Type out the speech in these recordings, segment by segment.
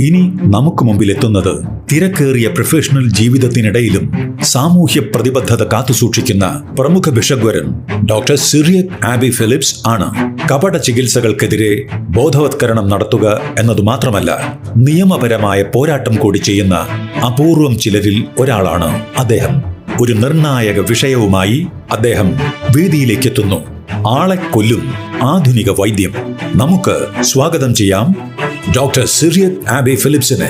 ഇനി നമുക്ക് മുമ്പിലെത്തുന്നത് തിരക്കേറിയ പ്രൊഫഷണൽ ജീവിതത്തിനിടയിലും സാമൂഹ്യ പ്രതിബദ്ധത കാത്തുസൂക്ഷിക്കുന്ന പ്രമുഖ ഭിഷഗ്വരൻ ഡോക്ടർ സിറിയക് ആബി ഫിലിപ്സ് ആണ്. കപട ചികിത്സകൾക്കെതിരെ ബോധവത്കരണം നടത്തുക എന്നതു മാത്രമല്ല, നിയമപരമായ പോരാട്ടം കൂടി ചെയ്യുന്ന അപൂർവം ചിലരിൽ ഒരാളാണ് അദ്ദേഹം. ഒരു നിർണായക വിഷയവുമായി അദ്ദേഹം വേദിയിലേക്കെത്തുന്നു. ആളെ കൊല്ലും ആധുനിക വൈദ്യം. നമുക്ക് സ്വാഗതം ചെയ്യാം ഡോക്ടർ സിറിയക് ആബി ഫിലിപ്സിനെ.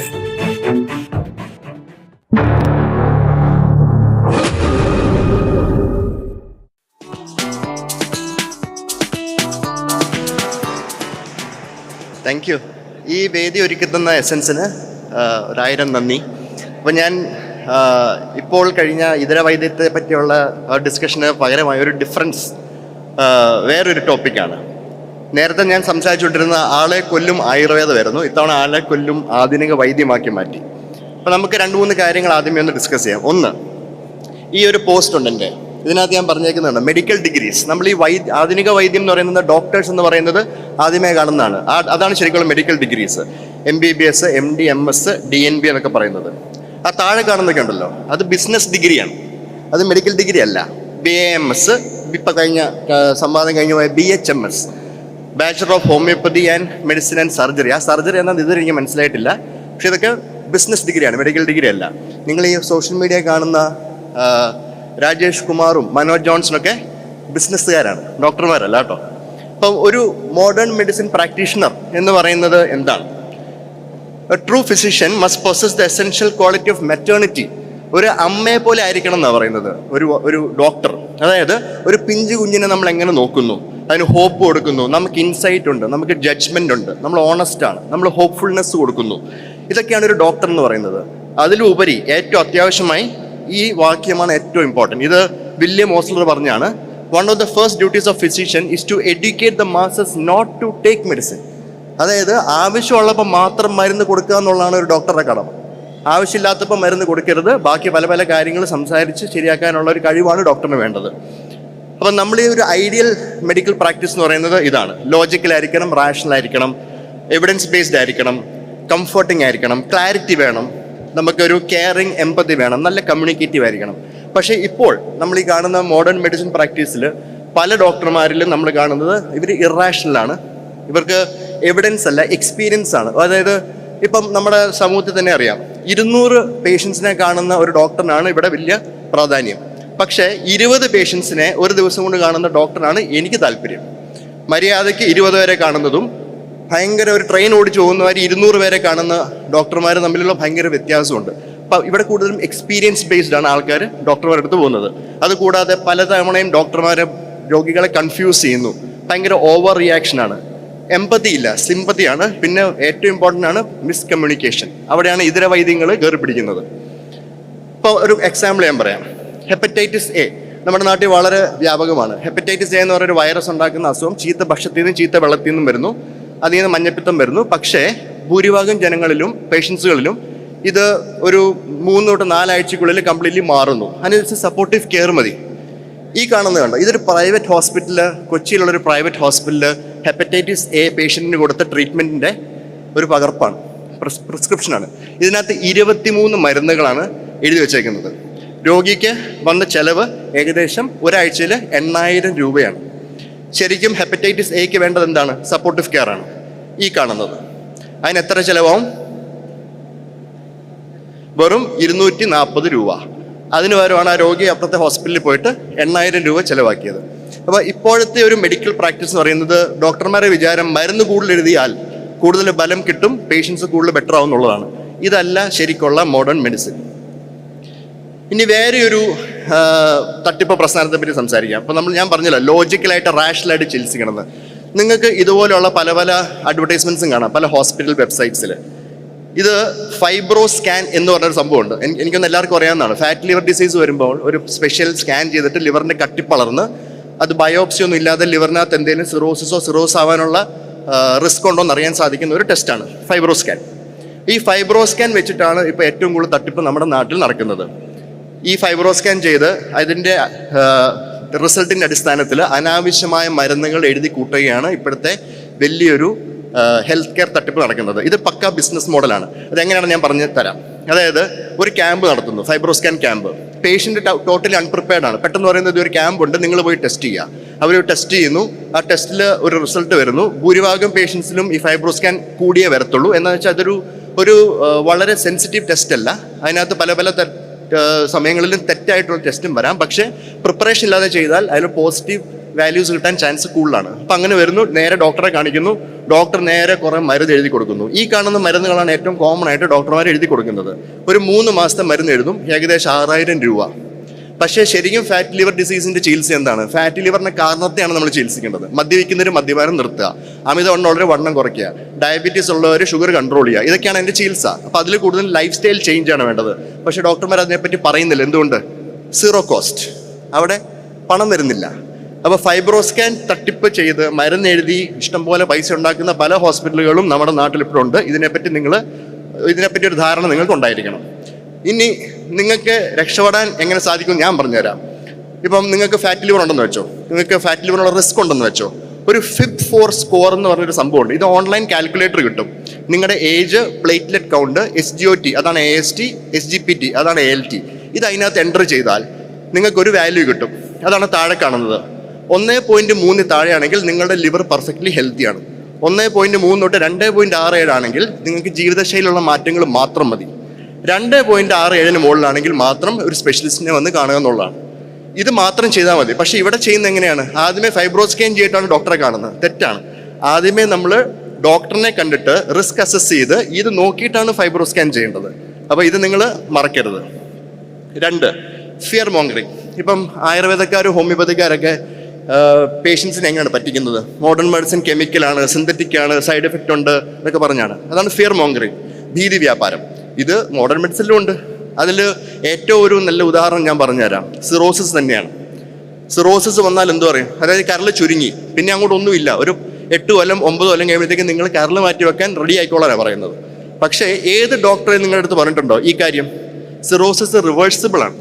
Thank you. ഈ വേദി ഒരുക്കുന്ന എസൻസിന് 1000 നന്ദി. അപ്പോൾ ഞാൻ ഇപ്പോൾ കഴിഞ്ഞ ഇതര വൈദ്യത്തെ പറ്റിയുള്ള ഡിസ്കഷന് പകരമായ ഒരു ഡിഫറൻസ് വേറൊരു ടോപ്പിക്കാണ്. നേരത്തെ ഞാൻ സംസാരിച്ചുകൊണ്ടിരുന്ന ആളെ കൊല്ലും ആയുർവേദമായിരുന്നു. ഇത്തവണ ആളെ കൊല്ലും ആധുനിക വൈദ്യമാക്കി മാറ്റി. അപ്പോൾ നമുക്ക് 2-3 കാര്യങ്ങൾ ആദ്യമേ ഒന്ന് ഡിസ്കസ് ചെയ്യാം. ഒന്ന്, ഈ ഒരു പോസ്റ്റ് ഉണ്ട് എൻ്റെ, ഇതിനകത്ത് ഞാൻ പറഞ്ഞേക്കുന്നുണ്ട് മെഡിക്കൽ ഡിഗ്രീസ്. നമ്മൾ ഈ ആധുനിക വൈദ്യം എന്ന് പറയുന്നത് ഡോക്ടേഴ്സ് എന്ന് പറയുന്നത് ആദ്യമേ കാണുന്നതാണ്. അതാണ് ശരിക്കുള്ള medical degrees. MBBS, MD, MS, DNB എന്നൊക്കെ പറയുന്നത്. ആ താഴെ കാണുന്നതൊക്കെ ഉണ്ടല്ലോ, അത് ബിസിനസ് ഡിഗ്രിയാണ്, അത് മെഡിക്കൽ ഡിഗ്രി അല്ല. BAMS, ഇപ്പം സംവാദം കഴിഞ്ഞു പോയ BHMS, bachelor of homeopathy and medicine and surgery. ആ സർജറി എന്താണെന്ന് ഇതുവരെ എനിക്ക് മനസ്സിലായിട്ടില്ല. പക്ഷെ ഇതൊക്കെ ബിസിനസ് ഡിഗ്രിയാണ്, മെഡിക്കൽ ഡിഗ്രി അല്ല. നിങ്ങൾ ഈ സോഷ്യൽ മീഡിയ കാണുന്ന രാജേഷ് കുമാറും മനോജ് ജോൺസണൊക്കെ ബിസിനസ്സുകാരാണ്, ഡോക്ടർമാരല്ല കേട്ടോ. അപ്പം ഒരു മോഡേൺ മെഡിസിൻ പ്രാക്ടീഷണർ എന്ന് പറയുന്നത് എന്താണ്? A true physician must possess the essential quality of maternity. ഒരു അമ്മയെ പോലെ ആയിരിക്കണം എന്നാണ് പറയുന്നത് ഒരു ഡോക്ടർ. അതായത് ഒരു പിഞ്ചു കുഞ്ഞിനെ നമ്മൾ എങ്ങനെ നോക്കുന്നു, അതിന് ഹോപ്പ് കൊടുക്കുന്നു, നമുക്ക് ഇൻസൈറ്റ് ഉണ്ട്, നമുക്ക് ജഡ്ജ്മെൻ്റ് ഉണ്ട്, നമ്മൾ ഓണസ്റ്റ് ആണ്, നമ്മൾ ഹോപ്പ്ഫുൾനെസ് കൊടുക്കുന്നു. ഇതൊക്കെയാണ് ഒരു ഡോക്ടർ എന്ന് പറയുന്നത്. അതിലുപരി ഏറ്റവും അത്യാവശ്യമായി ഈ വാക്യമാണ് ഏറ്റവും ഇമ്പോർട്ടൻറ്റ്. ഇത് വില്യം ഓസ്ലർ പറഞ്ഞാണ്, one of the first duties of physician is to educate the masses not to take medicine. അതായത് ആവശ്യമുള്ളപ്പോൾ മാത്രം മരുന്ന് കൊടുക്കുക എന്നുള്ളതാണ് ഒരു ഡോക്ടറുടെ കടമ. ആവശ്യമില്ലാത്തപ്പോൾ മരുന്ന് കൊടുക്കരുത്. ബാക്കി പല പല കാര്യങ്ങൾ സംസാരിച്ച് ശരിയാക്കാനുള്ള ഒരു കഴിവാണ് ഡോക്ടറിന് വേണ്ടത്. അപ്പം നമ്മൾ ഈ ഒരു ഐഡിയൽ മെഡിക്കൽ പ്രാക്ടീസ് എന്ന് പറയുന്നത് ഇതാണ്. ലോജിക്കലായിരിക്കണം, റാഷണൽ ആയിരിക്കണം, എവിഡൻസ് ബേസ്ഡ് ആയിരിക്കണം, കംഫർട്ടിങ് ആയിരിക്കണം, ക്ലാരിറ്റി വേണം, നമുക്കൊരു കെയറിങ്, എമ്പതി വേണം, നല്ല കമ്മ്യൂണിക്കേറ്റീവ് ആയിരിക്കണം. പക്ഷേ ഇപ്പോൾ നമ്മൾ ഈ കാണുന്ന മോഡേൺ മെഡിസിൻ പ്രാക്ടീസിൽ പല ഡോക്ടർമാരിലും നമ്മൾ കാണുന്നത് ഇവർ ഇറാഷണലാണ്. ഇവർക്ക് എവിഡൻസ് അല്ല, എക്സ്പീരിയൻസ് ആണ്. അതായത് ഇപ്പം നമ്മുടെ സമൂഹത്തിൽ തന്നെ അറിയാം, 200 പേഷ്യൻസിനെ കാണുന്ന ഒരു ഡോക്ടറിനാണ് ഇവിടെ വലിയ പ്രാധാന്യം. പക്ഷേ 20 പേഷ്യൻസിനെ ഒരു ദിവസം കൊണ്ട് കാണുന്ന ഡോക്ടറാണ് എനിക്ക് താല്പര്യം. മര്യാദയ്ക്ക് 20 പേരെ കാണുന്നതും ഭയങ്കര ഒരു ട്രെയിൻ ഓടിച്ച് പോകുന്നവർ 200 പേരെ കാണുന്ന ഡോക്ടർമാർ തമ്മിലുള്ള ഭയങ്കര വ്യത്യാസമുണ്ട്. അപ്പം ഇവിടെ കൂടുതലും എക്സ്പീരിയൻസ് ബേസ്ഡ് ആണ് ആൾക്കാർ ഡോക്ടർമാരുടെ അടുത്ത് പോകുന്നത്. അതുകൂടാതെ പലതവണയും ഡോക്ടർമാരെ രോഗികളെ കൺഫ്യൂസ് ചെയ്യുന്നു, ഭയങ്കര ഓവർ റിയാക്ഷനാണ്, എമ്പതി ഇല്ല, സിമ്പതിയാണ്. പിന്നെ ഏറ്റവും ഇമ്പോർട്ടൻ്റ് ആണ് മിസ്കമ്മ്യൂണിക്കേഷൻ. അവിടെയാണ് ഇതര വൈദ്യങ്ങൾ കയറി പിടിക്കുന്നത്. ഇപ്പോൾ ഒരു എക്സാമ്പിൾ ഞാൻ പറയാം. ഹെപ്പറ്റൈറ്റിസ് എ നമ്മുടെ നാട്ടിൽ വളരെ വ്യാപകമാണ്. ഹെപ്പറ്റൈറ്റിസ് എ എന്ന് പറയുന്ന ഒരു വൈറസ് ഉണ്ടാക്കുന്ന അസുഖം ചീത്ത ഭക്ഷണത്തിൽ നിന്നും ചീത്ത വെള്ളത്തിൽ നിന്നും വരുന്നു, അതിൽ നിന്ന് മഞ്ഞപ്പിത്തം വരുന്നു. പക്ഷേ ഭൂരിഭാഗം ജനങ്ങളിലും പേഷ്യൻസുകളിലും ഇത് ഒരു 3 തൊട്ട് 4 ആഴ്ചക്കുള്ളിൽ കംപ്ലീറ്റ്ലി മാറുന്നു. അതിനനുസരിച്ച് സപ്പോർട്ടീവ് കെയർ മതി. ഈ കാണുന്നത് കണ്ടോ, ഇതൊരു പ്രൈവറ്റ് ഹോസ്പിറ്റൽ, കൊച്ചിയിലുള്ളൊരു പ്രൈവറ്റ് ഹോസ്പിറ്റലിൽ ഹെപ്പറ്റൈറ്റിസ് എ പേഷ്യൻറ്റിന് കൊടുത്ത ട്രീറ്റ്മെൻറ്റിൻ്റെ ഒരു പകർപ്പാണ്, പ്രിസ്ക്രിപ്ഷനാണ്. ഇതിനകത്ത് 23 മരുന്നുകളാണ് എഴുതി വെച്ചേക്കുന്നത്. രോഗിക്ക് വന്ന ചെലവ് ഏകദേശം ഒരാഴ്ചയിൽ 8000 രൂപയാണ്. ശരിക്കും ഹെപ്പറ്റൈറ്റിസ് എക്ക് വേണ്ടത് എന്താണ്? സപ്പോർട്ടീവ് കെയർ ആണ്. ഈ കാണുന്നത് അതിന് എത്ര ചിലവാകും? വെറും 240 രൂപ. അതിന് പകരമാണ് ആ രോഗി അപ്പുറത്തെ ഹോസ്പിറ്റലിൽ പോയിട്ട് 8000 രൂപ ചിലവാക്കിയത്. അപ്പോൾ ഇപ്പോഴത്തെ ഒരു മെഡിക്കൽ പ്രാക്ടീസ് എന്ന് പറയുന്നത് ഡോക്ടർമാരെ വിചാരം മരുന്ന് കൂടുതൽ എഴുതിയാൽ കൂടുതൽ ബലം കിട്ടും, പേഷ്യൻസ് കൂടുതൽ ബെറ്റർ ആവും എന്നുള്ളതാണ്. ഇതല്ല ശരിക്കുള്ള മോഡേൺ മെഡിസിൻ. ഇനി വേറെ ഒരു തട്ടിപ്പ് പ്രസ്ഥാനത്തെ പറ്റി സംസാരിക്കാം. അപ്പോൾ ഞാൻ പറഞ്ഞല്ലോ, ലോജിക്കലായിട്ട് റാഷണലായിട്ട് ചികിത്സിക്കണമെന്ന്. നിങ്ങൾക്ക് ഇതുപോലെയുള്ള പല പല അഡ്വർടൈസ്മെൻറ്റ്സും കാണാം പല ഹോസ്പിറ്റൽ വെബ്സൈറ്റ്സിൽ. ഇത് ഫൈബ്രോ സ്കാൻ എന്ന് പറഞ്ഞൊരു സംഭവമുണ്ട്. എനിക്കൊന്ന് എല്ലാവർക്കും അറിയാവുന്നതാണ്. ഫാറ്റ് ലിവർ ഡിസീസ് വരുമ്പോൾ ഒരു സ്പെഷ്യൽ സ്കാൻ ചെയ്തിട്ട് ലിവറിൻ്റെ കട്ടിപ്പളർന്ന് അത് ബയോപ്സി ഒന്നും ഇല്ലാതെ ലിവറിനകത്ത് എന്തെങ്കിലും സിറോസ് ആവാനുള്ള റിസ്ക് ഉണ്ടോ എന്ന് അറിയാൻ സാധിക്കുന്ന ഒരു ടെസ്റ്റാണ് ഫൈബ്രോ സ്കാൻ. ഈ ഫൈബ്രോ സ്കാൻ വെച്ചിട്ടാണ് ഇപ്പോൾ ഏറ്റവും കൂടുതൽ തട്ടിപ്പ് നമ്മുടെ നാട്ടിൽ നടക്കുന്നത്. ഈ ഫൈബ്രോ സ്കാൻ ചെയ്ത് അതിൻ്റെ റിസൾട്ടിൻ്റെ അടിസ്ഥാനത്തിൽ അനാവശ്യമായ മരുന്നുകൾ എഴുതി കൂട്ടുകയാണ് ഇപ്പോഴത്തെ വലിയൊരു ഹെൽത്ത് കെയർ തട്ടിപ്പ് നടക്കുന്നത്. ഇത് പക്ക ബിസിനസ് മോഡലാണ്. അതെങ്ങനെയാണെന്ന് ഞാൻ പറഞ്ഞു തരാം. അതായത് ഒരു ക്യാമ്പ് നടത്തുന്നു, FibroScan camp. Patient totally unprepared ആണ്. പെട്ടെന്ന് പറയുന്നത് ഒരു ക്യാമ്പ് ഉണ്ട്, നിങ്ങൾ പോയി ടെസ്റ്റ് ചെയ്യുക. അവർ ടെസ്റ്റ് ചെയ്യുന്നു, ആ ടെസ്റ്റിൽ ഒരു റിസൾട്ട് വരുന്നു. ഭൂരിഭാഗം പേഷ്യൻസിലും ഈ ഫൈബ്രോസ്കാൻ കൂടിയേ വരത്തുള്ളൂ. എന്താണെന്ന് വെച്ചാൽ അതൊരു വളരെ സെൻസിറ്റീവ് ടെസ്റ്റ് അല്ല. അതിനകത്ത് പല സമയങ്ങളിലും തെറ്റായിട്ടുള്ള ടെസ്റ്റും വരാം. പക്ഷേ പ്രിപ്പറേഷൻ ഇല്ലാതെ ചെയ്താൽ അതിൽ പോസിറ്റീവ് വാല്യൂസ് കിട്ടാൻ ചാൻസ് കൂടുതലാണ്. അപ്പം അങ്ങനെ വരുന്നു, നേരെ ഡോക്ടറെ കാണിക്കുന്നു. ഡോക്ടർ നേരെ കുറേ മരുന്ന് എഴുതി കൊടുക്കുന്നു. ഈ കാണുന്ന മരുന്നുകളാണ് ഏറ്റവും കോമൺ ആയിട്ട് ഡോക്ടർമാർ എഴുതി കൊടുക്കുന്നത്. ഒരു 3 മാസത്തെ മരുന്ന് എഴുതും, ഏകദേശം 6000 രൂപ. പക്ഷേ ശരിക്കും ഫാറ്റ് ലിവർ ഡിസീസിന്റെ ചികിത്സ എന്താണ്? ഫാറ്റ് ലിവറിന്റെ കാരണത്തെയാണ് നമ്മൾ ചികിത്സിക്കേണ്ടത്. മദ്യപിക്കുന്നവർ മദ്യപാനം നിർത്തുക, അമിതവണ്ണമുള്ളവർ വണ്ണം കുറയ്ക്കുക, ഡയബറ്റീസ് ഉള്ളവർ ഷുഗർ കൺട്രോൾ ചെയ്യുക. ഇതൊക്കെയാണ് എൻ്റെ ചികിത്സ. അപ്പോൾ അതിൽ കൂടുതൽ ലൈഫ് സ്റ്റൈൽ ചേഞ്ച് ആണ് വേണ്ടത്. പക്ഷേ ഡോക്ടർമാർ അതിനെപ്പറ്റി പറയുന്നില്ല. എന്തുകൊണ്ട്? സീറോ കോസ്റ്റ്, അവിടെ പണം വരുന്നില്ല. അപ്പോൾ ഫൈബ്രോസ്കാൻ തട്ടിപ്പ് ചെയ്ത് മരുന്ന് എഴുതി ഇഷ്ടംപോലെ പൈസ ഉണ്ടാക്കുന്ന പല ഹോസ്പിറ്റലുകളും നമ്മുടെ നാട്ടിൽ ഇപ്പോഴുണ്ട്. ഇതിനെപ്പറ്റി ഒരു ധാരണ നിങ്ങൾക്ക് ഉണ്ടായിരിക്കണം. ഇനി നിങ്ങൾക്ക് രക്ഷപ്പെടാൻ എങ്ങനെ സാധിക്കും ഞാൻ പറഞ്ഞുതരാം. ഇപ്പം നിങ്ങൾക്ക് ഫാറ്റ് ലിവർ ഉണ്ടെന്ന് വെച്ചോ, നിങ്ങൾക്ക് ഫാറ്റ് ലിവറിനുള്ള റിസ്ക് ഉണ്ടെന്ന് വെച്ചോ. ഒരു FIB4 സ്കോർ എന്ന് പറഞ്ഞൊരു സംഭവമുണ്ട്. ഇത് ഓൺലൈൻ കാൽക്കുലേറ്റർ കിട്ടും. നിങ്ങളുടെ ഏജ്, പ്ലേറ്റ്ലെറ്റ് കൗണ്ട്, SGOT അതാണ് AST, SGPT അതാണ് ALT, ഇത് അതിനകത്ത് എൻ്റർ ചെയ്താൽ നിങ്ങൾക്കൊരു വാല്യൂ കിട്ടും. അതാണ് താഴെ കാണുന്നത്. 1.3 താഴെയാണെങ്കിൽ നിങ്ങളുടെ ലിവർ പെർഫെക്റ്റ്ലി ഹെൽത്തിയാണ്. 1.3 തൊട്ട് 2.67 ആണെങ്കിൽ നിങ്ങൾക്ക് ജീവിതശൈലിയുള്ള മാറ്റങ്ങൾ മാത്രം മതി. 2.67 മുകളിലാണെങ്കിൽ മാത്രം ഒരു സ്പെഷ്യലിസ്റ്റിനെ വന്ന് കാണുക എന്നുള്ളതാണ്. ഇത് മാത്രം ചെയ്താൽ മതി. പക്ഷേ ഇവിടെ ചെയ്യുന്നത് എങ്ങനെയാണ്? ആദ്യമേ ഫൈബ്രോസ്കാൻ ചെയ്തിട്ടാണ് ഡോക്ടറെ കാണുന്നത്. തെറ്റാണ്. ആദ്യമേ നമ്മൾ ഡോക്ടറിനെ കണ്ടിട്ട് റിസ്ക് അസസ് ചെയ്ത് ഇത് നോക്കിയിട്ടാണ് ഫൈബ്രോസ്കാൻ ചെയ്യേണ്ടത്. അപ്പോൾ ഇത് നിങ്ങൾ മറക്കരുത്. 2, ഫിയർ മോങ്കറിങ്. ഇപ്പം ആയുർവേദക്കാരും ഹോമിയോപ്പതിക്കാരൊക്കെ പേഷ്യൻസിനെ എങ്ങനെയാണ് പറ്റിക്കുന്നത്? മോഡേൺ മെഡിസിൻ കെമിക്കലാണ്, സിന്തറ്റിക് ആണ്, സൈഡ് എഫക്റ്റ് ഉണ്ട് എന്നൊക്കെ പറഞ്ഞാണ്. അതാണ് ഫിയർ മോങ്കറിങ്, ഭീതി വ്യാപാരം. ഇത് മോഡേൺ മെഡിസിനിലും ഉണ്ട്. അതിൽ ഏറ്റവും ഒരു നല്ല ഉദാഹരണം ഞാൻ പറഞ്ഞുതരാം. സിറോസിസ് തന്നെയാണ്. സിറോസിസ് വന്നാൽ എന്തു പറയും? അതായത് കരൾ ചുരുങ്ങി, പിന്നെ അങ്ങോട്ട് ഒന്നുമില്ല. ഒരു 8 കൊല്ലം 9 കൊല്ലം കഴിയുമ്പോഴത്തേക്ക് നിങ്ങൾ കരൾ മാറ്റി വെക്കാൻ റെഡി ആയിക്കോളാനാണ് പറയുന്നത്. പക്ഷേ ഏത് ഡോക്ടറെ നിങ്ങളുടെ അടുത്ത് പറഞ്ഞിട്ടുണ്ടോ ഈ കാര്യം? സിറോസിസ് റിവേഴ്സിബിൾ ആണ്.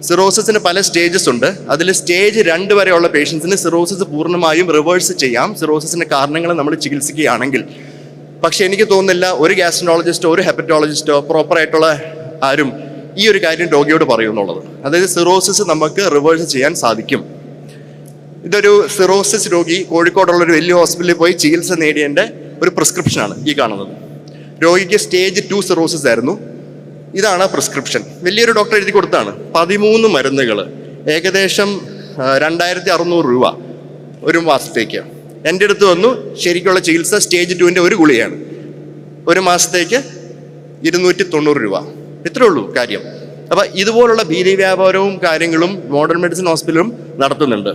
സിറോസിസിന് പല സ്റ്റേജസ് ഉണ്ട്. അതിൽ സ്റ്റേജ് 2 വരെയുള്ള പേഷ്യൻസിന് സിറോസിസ് പൂർണ്ണമായും റിവേഴ്സ് ചെയ്യാം, സിറോസിസിൻ്റെ കാരണങ്ങൾ നമ്മൾ ചികിത്സിക്കുകയാണെങ്കിൽ. പക്ഷെ എനിക്ക് തോന്നുന്നില്ല ഒരു ഗ്യാസ്ട്രോളജിസ്റ്റോ ഒരു ഹെപ്പറ്റോളജിസ്റ്റോ പ്രോപ്പറായിട്ടുള്ള ആരും ഈ ഒരു കാര്യം രോഗിയോട് പറയുമെന്നുള്ളത്. അതായത് സിറോസിസ് നമുക്ക് റിവേഴ്സ് ചെയ്യാൻ സാധിക്കും. ഇതൊരു സിറോസിസ് രോഗി കോഴിക്കോടുള്ള ഒരു വലിയ ഹോസ്പിറ്റലിൽ പോയി ചികിത്സ നേടിയതിൻ്റെ ഒരു പ്രിസ്ക്രിപ്ഷനാണ് ഈ കാണുന്നത്. രോഗിക്ക് സ്റ്റേജ് 2 സിറോസിസ് ആയിരുന്നു. ഇതാണ് പ്രിസ്ക്രിപ്ഷൻ. വലിയൊരു ഡോക്ടർ എഴുതി കൊടുത്താണ്. 13 മരുന്നുകൾ, ഏകദേശം 2600 രൂപ ഒരു മാസത്തേക്ക്. എൻ്റെ അടുത്ത് വന്നു, ശരിക്കുള്ള ചികിത്സ സ്റ്റേജ് 2ൻ്റെ ഒരു ഗുളികയാണ്. ഒരു മാസത്തേക്ക് 290 രൂപ. ഇത്രേ ഉള്ളൂ കാര്യം. അപ്പം ഇതുപോലുള്ള ഭീതി വ്യാപാരവും കാര്യങ്ങളും മോഡേൺ മെഡിസിൻ ഹോസ്പിറ്റലും നടത്തുന്നുണ്ട്.